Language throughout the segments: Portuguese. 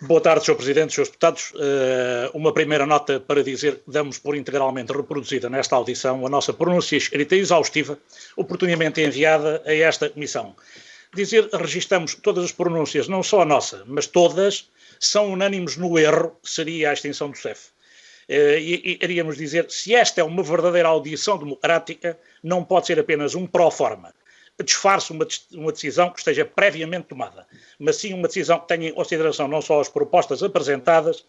Boa tarde, Sr. Presidente, Srs. Deputados. Uma primeira nota para dizer que damos por integralmente reproduzida nesta audição a nossa pronúncia escrita e exaustiva, oportunamente enviada a esta Comissão. Dizer, registamos todas as pronúncias, não só a nossa, mas todas, são unânimes no erro, que seria a extinção do CEF. E iríamos dizer, se esta é uma verdadeira audição democrática, não pode ser apenas um pró forma. Disfarce uma decisão que esteja previamente tomada, mas sim uma decisão que tenha em consideração não só as propostas apresentadas,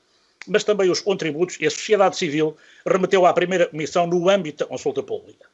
mas também os contributos e a sociedade civil remeteu à primeira comissão no âmbito da consulta pública.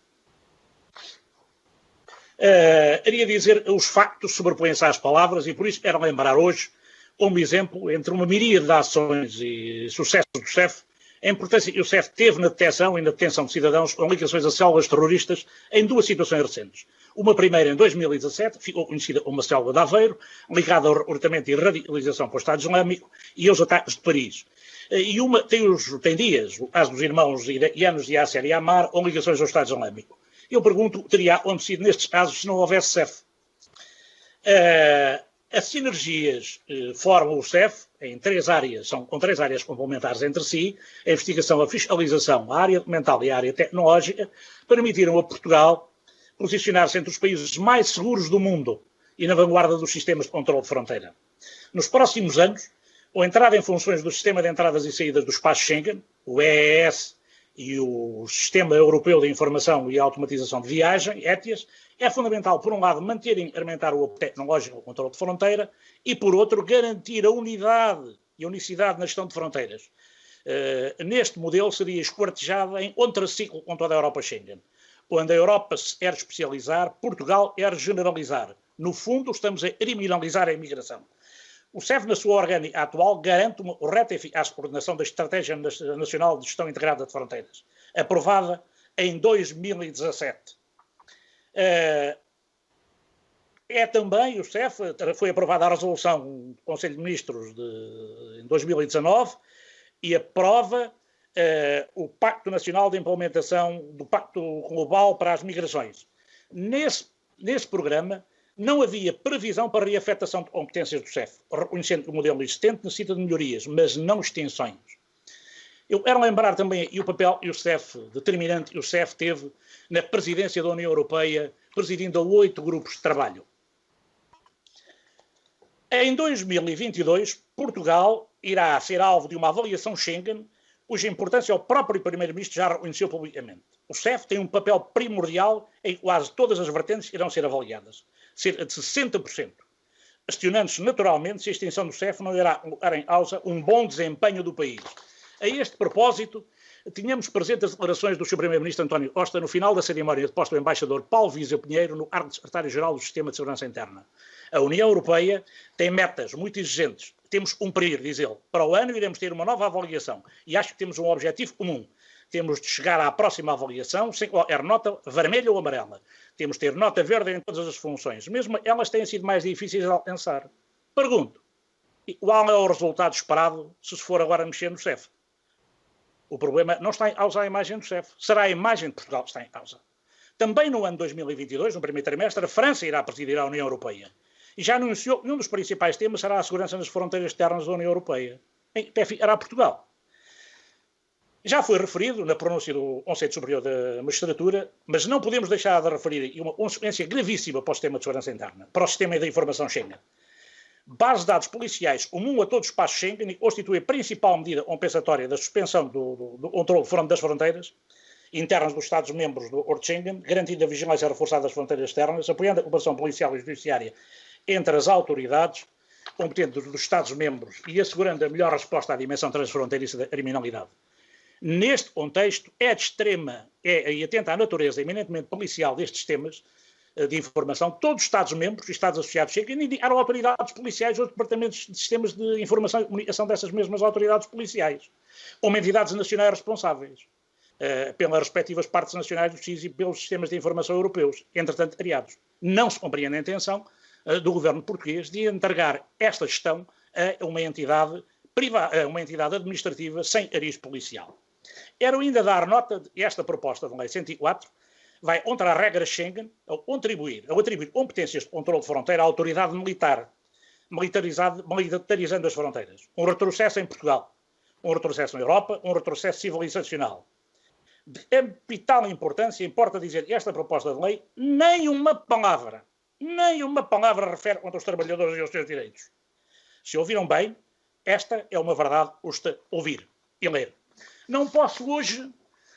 Iria dizer, os factos sobrepõem-se às palavras e por isso quero lembrar hoje, como exemplo, entre uma miríade de ações e sucessos do CEF, a importância que o CEF teve na detecção e na detenção de cidadãos com ligações a células terroristas em duas situações recentes. Uma primeira em 2017, ficou conhecida como a célula de Aveiro, ligada ao recrutamento e radicalização para o Estado Islâmico e aos ataques de Paris. E uma tem dias, o caso dos irmãos iraquianos de Yasser e Ammar, com ligações ao Estado Islâmico. Eu pergunto o que teria acontecido nestes casos se não houvesse CEF. As sinergias formam o CEF em três áreas, são com três áreas complementares entre si, a investigação, a fiscalização, a área documental e a área tecnológica, permitiram a Portugal posicionar-se entre os países mais seguros do mundo e na vanguarda dos sistemas de controle de fronteira. Nos próximos anos, com a entrada em funções do Sistema de Entradas e Saídas do Espaço Schengen, o EES e o Sistema Europeu de Informação e Automatização de Viagem, ETIAS, é fundamental, por um lado, manter e incrementar o apoio tecnológico ao controle de fronteira e, por outro, garantir a unidade e a unicidade na gestão de fronteiras. Neste modelo seria esquartejada em contraciclo com toda a Europa Schengen. Quando a Europa se quer especializar, Portugal quer generalizar. No fundo, estamos a criminalizar a imigração. O CEF, na sua orgânica atual, garante uma correta e eficaz coordenação da Estratégia Nacional de Gestão Integrada de Fronteiras, aprovada em 2017. Também, o CEF, foi aprovada a resolução do Conselho de Ministros em 2019 e aprova o Pacto Nacional de Implementação do Pacto Global para as Migrações. Nesse programa não havia previsão para reafetação de competências do CEF, reconhecendo que o modelo existente necessita de melhorias, mas não extensões. Eu quero lembrar também o papel que o CEF, determinante que o CEF teve na presidência da União Europeia, presidindo a 8 grupos de trabalho. Em 2022, Portugal irá ser alvo de uma avaliação Schengen, cuja importância o próprio Primeiro-Ministro já reconheceu publicamente. O CEF tem um papel primordial em quase todas as vertentes que irão ser avaliadas, cerca de 60%, questionando-se naturalmente se a extinção do CEF não irá colocar em causa um bom desempenho do país. A este propósito, tínhamos presente as declarações do Sr. Primeiro-Ministro António Costa no final da cerimónia de posse do embaixador Paulo Víseo Pinheiro no cargo de Secretário-Geral do Sistema de Segurança Interna. A União Europeia tem metas muito exigentes. Temos que cumprir, diz ele. Para o ano iremos ter uma nova avaliação e acho que temos um objetivo comum. Temos de chegar à próxima avaliação sem qualquer nota vermelha ou amarela. Temos de ter nota verde em todas as funções, mesmo elas têm sido mais difíceis de alcançar. Pergunto, qual é o resultado esperado se for agora mexer no CEF? O problema não está em causa a imagem do CEF. Será a imagem de Portugal que está em causa. Também no ano 2022, no primeiro trimestre, a França irá presidir a União Europeia. E já anunciou que um dos principais temas será a segurança nas fronteiras externas da União Europeia. Em que ficará Portugal. Já foi referido na pronúncia do Conselho Superior da Magistratura, mas não podemos deixar de referir uma consequência gravíssima para o sistema de segurança interna, para o sistema de informação Schengen. Base de dados policiais comum a todo o espaço Schengen e constitui a principal medida compensatória da suspensão do controle das fronteiras internas dos Estados-membros do Acordo de Schengen, garantindo a vigilância reforçada das fronteiras externas, apoiando a cooperação policial e judiciária entre as autoridades competentes dos Estados-membros e assegurando a melhor resposta à dimensão transfronteiriça da criminalidade. Neste contexto, é de extrema e atenta à natureza eminentemente policial destes sistemas de informação, todos os Estados-membros e Estados associados chegam e indicaram autoridades policiais ou departamentos de sistemas de informação e comunicação dessas mesmas autoridades policiais, como entidades nacionais responsáveis, pelas respectivas partes nacionais do SIS e pelos sistemas de informação europeus, entretanto criados. Não se compreende a intenção do governo português de entregar esta gestão a uma entidade privada, uma entidade administrativa sem ariz policial. Quero ainda dar nota de que esta proposta de lei 104 vai contra a regra Schengen ao atribuir competências de controle de fronteira à autoridade militar, militarizando as fronteiras. Um retrocesso em Portugal, um retrocesso na Europa, um retrocesso civilizacional. De capital importância, importa dizer que esta proposta de lei nem uma palavra refere contra os trabalhadores e aos seus direitos. Se ouviram bem, esta é uma verdade justa ouvir e ler. Não posso hoje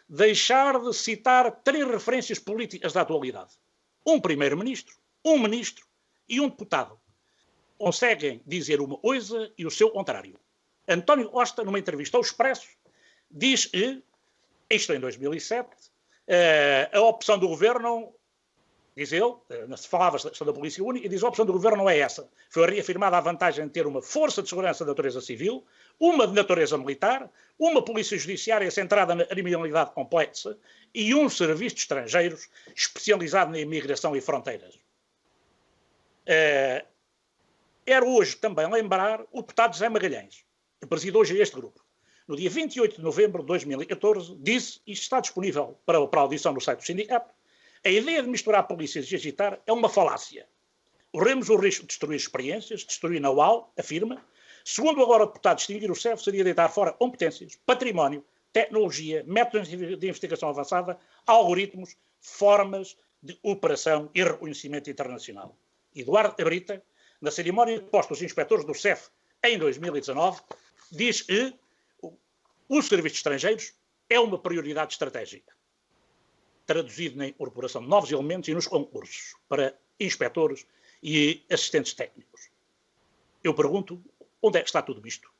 deixar de citar 3 referências políticas da atualidade. Um primeiro-ministro, um ministro e um deputado conseguem dizer uma coisa e o seu contrário. António Costa, numa entrevista ao Expresso, diz que, isto em 2007, a opção do governo, diz ele, se falava da Polícia Única, e diz a opção do governo não é essa. Foi reafirmada a vantagem de ter uma força de segurança de natureza civil, uma de natureza militar, uma polícia judiciária centrada na criminalidade complexa e um serviço de estrangeiros especializado na imigração e fronteiras. Quero hoje também lembrar o deputado José Magalhães, que preside hoje este grupo. No dia 28 de novembro de 2014, disse, e está disponível para a audição no site do sindicato, a ideia de misturar polícias e agitar é uma falácia. Corremos o risco de destruir experiências, destruir know-how, afirma. Segundo agora o deputado, extinguir o CEF seria deitar fora competências, património, tecnologia, métodos de investigação avançada, algoritmos, formas de operação e reconhecimento internacional. Eduardo Cabrita, na cerimónia de posto dos inspectores do CEF em 2019, diz que os serviços estrangeiros é uma prioridade estratégica, traduzido na incorporação de novos elementos e nos concursos para inspectores e assistentes técnicos. Eu pergunto, onde é que está tudo isto?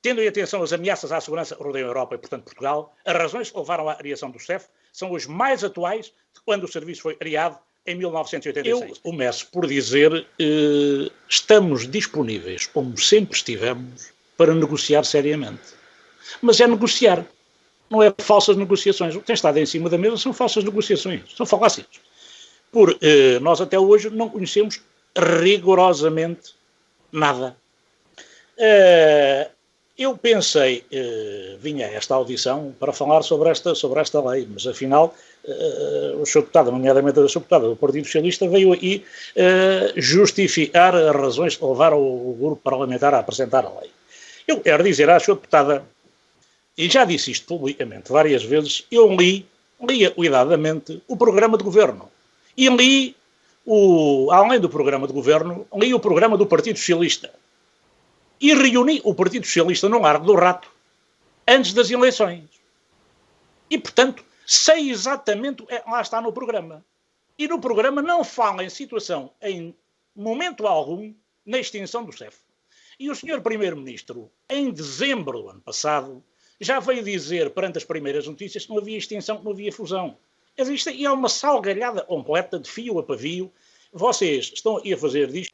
Tendo em atenção as ameaças à segurança que rodeiam a Europa e, portanto, Portugal, as razões que levaram à criação do CEF são hoje mais atuais de quando o serviço foi criado em 1986. Eu começo por dizer que estamos disponíveis, como sempre estivemos, para negociar seriamente. Mas é negociar, não é falsas negociações. O que tem estado em cima da mesa são falsas negociações, são falácias. Nós até hoje não conhecemos rigorosamente nada. Eu pensei, vinha a esta audição para falar sobre esta lei, mas afinal o Sr. Deputado, nomeadamente a Sra. Deputada do Partido Socialista, veio aí justificar as razões que levaram o grupo parlamentar a apresentar a lei. Eu quero dizer à Sra. Deputada, e já disse isto publicamente várias vezes, eu lia cuidadamente o programa de governo. E além do programa de governo, li o programa do Partido Socialista. E reuni o Partido Socialista no Largo do Rato antes das eleições. E, portanto, sei exatamente o que lá está no programa. E no programa não fala em situação, em momento algum, na extinção do CEF. E o Sr. Primeiro-Ministro, em dezembro do ano passado, já veio dizer, perante as primeiras notícias, que não havia extinção, que não havia fusão. Isto é uma salgalhada completa, de fio a pavio. Vocês estão aqui a fazer disto.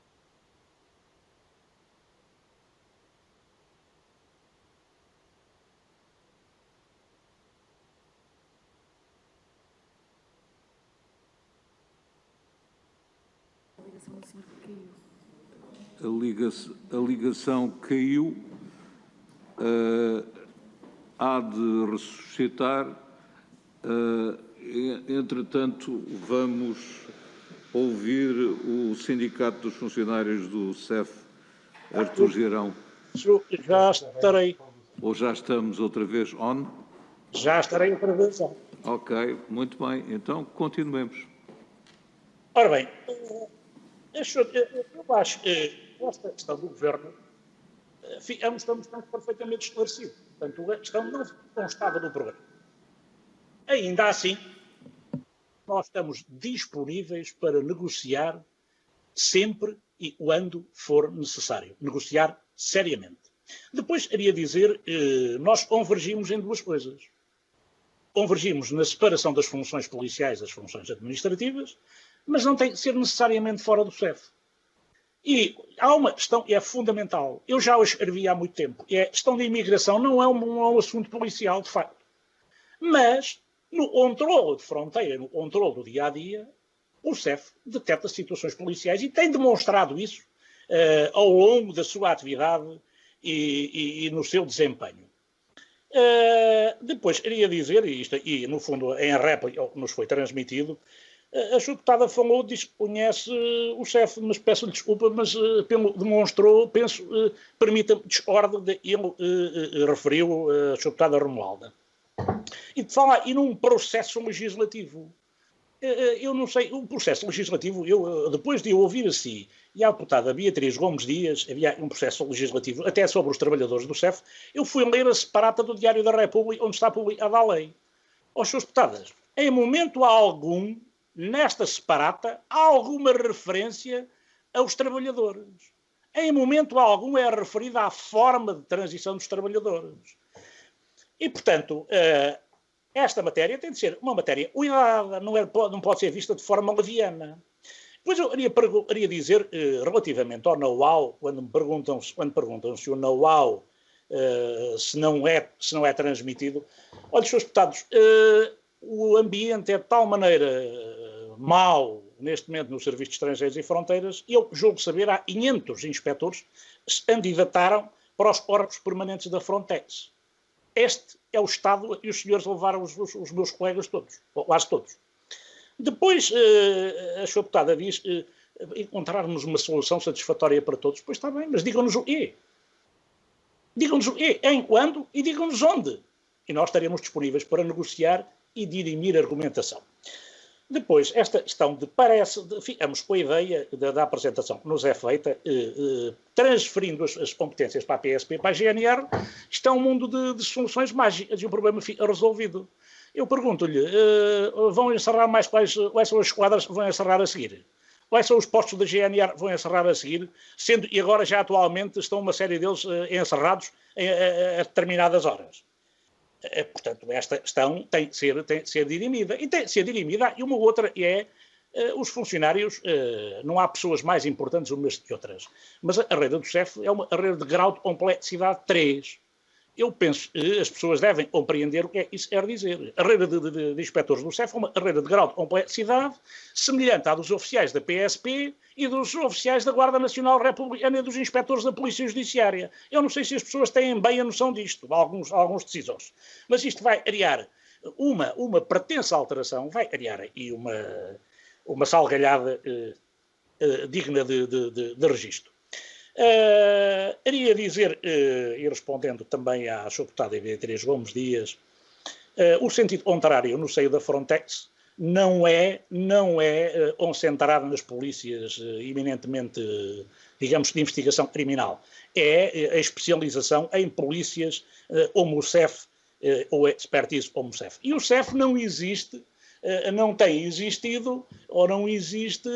A ligação caiu. Há de ressuscitar. Entretanto, vamos ouvir o Sindicato dos Funcionários do CEF, Artur Girão. Já estarei. Ou já estamos outra vez on? Já estarei outra vez on. Ok, muito bem. Então, continuemos. Ora bem, eu acho que esta questão do governo estamos perfeitamente esclarecidos. Portanto, a questão não constava no programa. Ainda assim, nós estamos disponíveis para negociar sempre e quando for necessário. Negociar seriamente. Depois, queria dizer, nós convergimos em duas coisas. Convergimos na separação das funções policiais das funções administrativas, mas não tem que ser necessariamente fora do CEF. E há uma questão que é fundamental. Eu já o escrevi há muito tempo. A questão da imigração não é um assunto policial, de facto. Mas, no controle de fronteira, no controle do dia-a-dia, o CEF detecta situações policiais e tem demonstrado isso ao longo da sua atividade e no seu desempenho. Depois, queria dizer, e no fundo, em réplica, nos foi transmitido, A sua deputada falou, disse que conhece o chefe, mas peço-lhe desculpa, mas demonstrou, penso, permita-me, discordo, ele referiu a sua deputada Romualda. E de falar, e num processo legislativo. Eu não sei, o processo legislativo, depois de eu ouvir assim, e a deputada Beatriz Gomes Dias, havia um processo legislativo, até sobre os trabalhadores do CEF, eu fui ler a separata do Diário da República, onde está publicada a lei. Aos seus deputadas, em momento algum, nesta separata, há alguma referência aos trabalhadores. Em momento algum é referida à forma de transição dos trabalhadores. E, portanto, esta matéria tem de ser uma matéria cuidada, não pode ser vista de forma leviana. Depois eu iria dizer, relativamente ao know-how, quando perguntam se o know-how se não é transmitido, olha, senhores deputados, o ambiente é de tal maneira mau, neste momento, no Serviço de Estrangeiros e Fronteiras, eu julgo saber, há 500 inspectores que se candidataram para os órgãos permanentes da Frontex. Este é o Estado e os senhores levaram os meus colegas todos, ou quase todos. Depois, a sua deputada diz encontrarmos uma solução satisfatória para todos. Pois está bem, mas digam-nos o quê? Digam-nos o quê, em quando e digam-nos onde. E nós estaremos disponíveis para negociar e dirimir a argumentação. Depois, esta questão ficamos com a ideia da apresentação que nos é feita, transferindo as competências para a PSP, para a GNR, está um mundo de soluções mágicas e o problema fica resolvido. Eu pergunto-lhe, vão encerrar quais são as esquadras que vão encerrar a seguir? Quais são os postos da GNR que vão encerrar a seguir? E agora já atualmente estão uma série deles encerrados a determinadas horas. Portanto, esta questão tem de ser dirimida. E tem de ser dirimida. E uma outra é os funcionários. Não há pessoas mais importantes umas que outras. Mas a rede do CEF é uma rede de grau de complexidade 3. Eu penso que as pessoas devem compreender o que isso quer dizer. A rede de inspectores do CEF é uma rede de grau de complexidade semelhante à dos oficiais da PSP e dos oficiais da Guarda Nacional Republicana e dos inspectores da Polícia Judiciária. Eu não sei se as pessoas têm bem a noção disto, alguns decisores. Mas isto vai criar uma pretensa alteração, vai criar aí uma salgalhada digna de registro. Iria dizer, e respondendo também à sua deputada Beatriz Gomes Dias, o sentido contrário no seio da Frontex não é concentrar nas polícias eminentemente, digamos, de investigação criminal. É a especialização em polícias como o CEF ou expertise como o CEF. E o CEF não existe, não tem existido ou não existe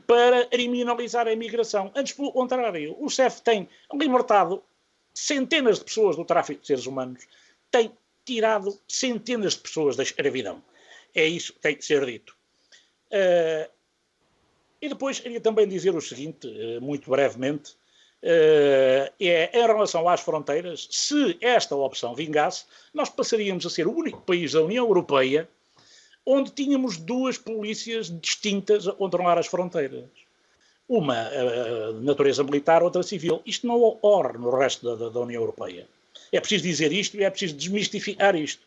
para criminalizar a imigração. Antes, pelo contrário, o CEF tem libertado centenas de pessoas do tráfico de seres humanos, tem tirado centenas de pessoas da escravidão. É isso que tem de ser dito. E depois queria também dizer o seguinte, muito brevemente, em relação às fronteiras, se esta opção vingasse, nós passaríamos a ser o único país da União Europeia onde tínhamos duas polícias distintas a controlar as fronteiras. Uma de natureza militar, outra civil. Isto não ocorre no resto da União Europeia. É preciso dizer isto e é preciso desmistificar isto.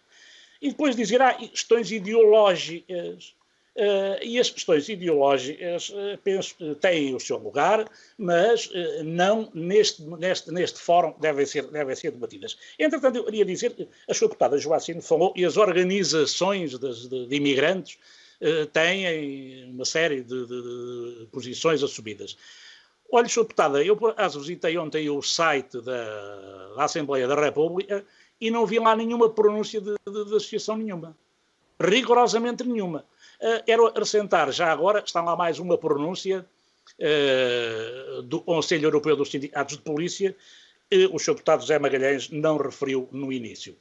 E depois dizer, questões ideológicas. E as questões ideológicas, penso que têm o seu lugar, mas não neste fórum devem ser debatidas. Entretanto, eu queria dizer que a sua deputada Joacine falou e as organizações de imigrantes têm uma série de posições assumidas. Olha, sua deputada, eu por acaso visitei ontem o site da Assembleia da República e não vi lá nenhuma pronúncia de associação nenhuma. Rigorosamente nenhuma. Quero acrescentar, já agora, está lá mais uma pronúncia do Conselho Europeu dos Sindicatos de Polícia, que o Sr. Deputado José Magalhães não referiu no início.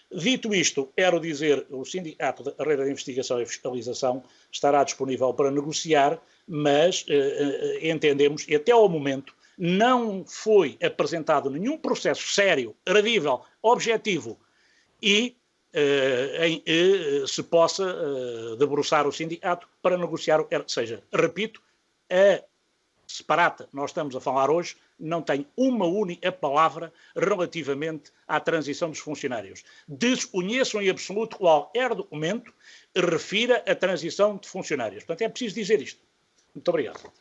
Dito isto, quero dizer que o Sindicato da Rede de Investigação e Fiscalização estará disponível para negociar, mas entendemos, e até ao momento, não foi apresentado nenhum processo sério, credível, objetivo e em que se possa debruçar o sindicato para negociar o que quer que seja. Repito, a separata nós estamos a falar hoje, não tem uma única palavra relativamente à transição dos funcionários. Desconheçam em absoluto qualquer documento que refira a transição de funcionários. Portanto, é preciso dizer isto. Muito obrigado.